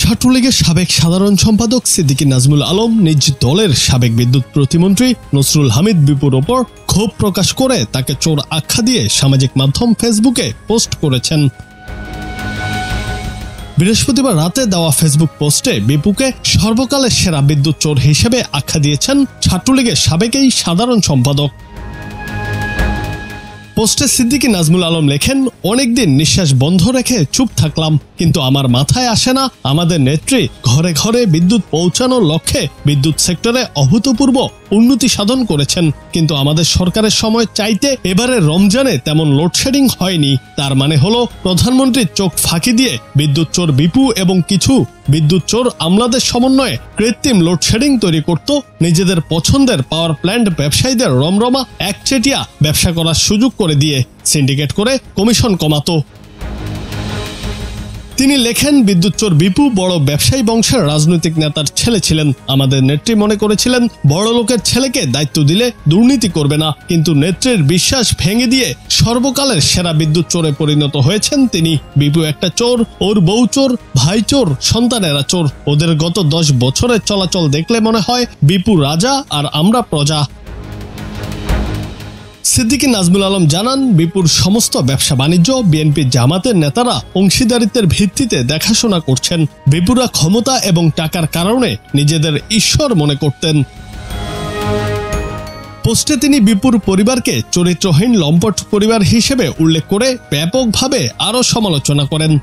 ছাত্রলীগের সাবেক সাধারণ সম্পাদক সিদ্দিকী নাজমুল আলম নিজ দলের সাবেক বিদ্যুৎ প্রতিমন্ত্রী নসরুল হামিদ বিপুর ওপর ক্ষোভ প্রকাশ করে তাকে চোর আখ্যা দিয়ে সামাজিক মাধ্যম ফেসবুকে পোস্ট করেছেন। বৃহস্পতিবার রাতে দেওয়া ফেসবুক পোস্টে বিপুকে সর্বকালের সেরা বিদ্যুৎ চোর হিসেবে আখ্যা দিয়েছেন ছাত্রলীগের সাবেক এই সাধারণ সম্পাদক। পোস্টে সিদ্দিকী নাজমুল আলম লেখেন, অনেকদিন নিঃশ্বাস বন্ধ রেখে চুপ থাকলাম, কিন্তু আমার মাথায় আসে না আমাদের নেত্রী ঘরে ঘরে বিদ্যুৎ পৌঁছানোর লক্ষ্যে বিদ্যুৎ সেক্টরে অভূতপূর্ব উন্নতি সাধন করেছেন, কিন্তু আমাদের সরকারের সময় চাইতে এবারে রমজানে তেমন লোডশেডিং হয়নি। তার মানে হলো প্রধানমন্ত্রীর চোখ ফাঁকি দিয়ে বিদ্যুৎ চোর বিপু এবং কিছু বিদ্যুৎ চোর আমলাদের সমন্বয়ে কৃত্রিম লোডশেডিং তৈরি করত, নিজেদের পছন্দের পাওয়ার প্ল্যান্ট ব্যবসায়ীদের রমরমা একচেটিয়া ব্যবসা করার সুযোগ করে দিয়ে সিন্ডিকেট করে কমিশন কমাতো। তিনি লেখেন, বিদ্যুৎ চোর বিপু বড় ব্যবসায়ী বংশের রাজনৈতিক নেতার ছেলে ছিলেন। আমাদের নেত্রী মনে করেছিলেন বড় লোকের ছেলেকে দায়িত্ব দিলে দুর্নীতি করবে না, কিন্তু নেত্রীর বিশ্বাস ভেঙে দিয়ে সর্বকালের সেরা বিদ্যুৎ চোরে পরিণত হয়েছেন তিনি। বিপু একটা চোর, ওর বউ চোর, ভাই চোর, সন্তানেরা চোর। ওদের গত 10 বছরের চলাচল দেখলে মনে হয় বিপু রাজা আর আমরা প্রজা। সিদ্দিকী নাজমুল আলম জানান, বিপুর সমস্ত ব্যবসা বাণিজ্য বিএনপি জামাতের নেতারা অংশীদারিত্বের ভিত্তিতে দেখাশোনা করছেন। বিপুরা ক্ষমতা এবং টাকার কারণে নিজেদের ঈশ্বর মনে করতেন। পোস্টে তিনি বিপুর পরিবারকে চরিত্রহীন লম্পট পরিবার হিসেবে উল্লেখ করে ব্যাপকভাবে আরও সমালোচনা করেন।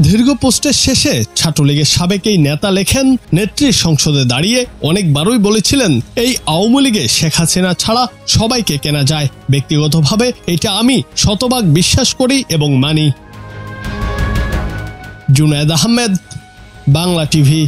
দীর্ঘ পোস্টের শেষে ছাত্রলীগের সাবেক এই নেতা লেখেন, নেত্রী সংসদে দাঁড়িয়ে অনেকবারই বলেছিলেন এই আওয়ামী লীগে শেখ হাসিনা ছাড়া সবাইকে কেনা যায়। ব্যক্তিগতভাবে এটা আমি শতভাগ বিশ্বাস করি এবং মানি। জুনায়েদ আহমেদ, বাংলা টিভি।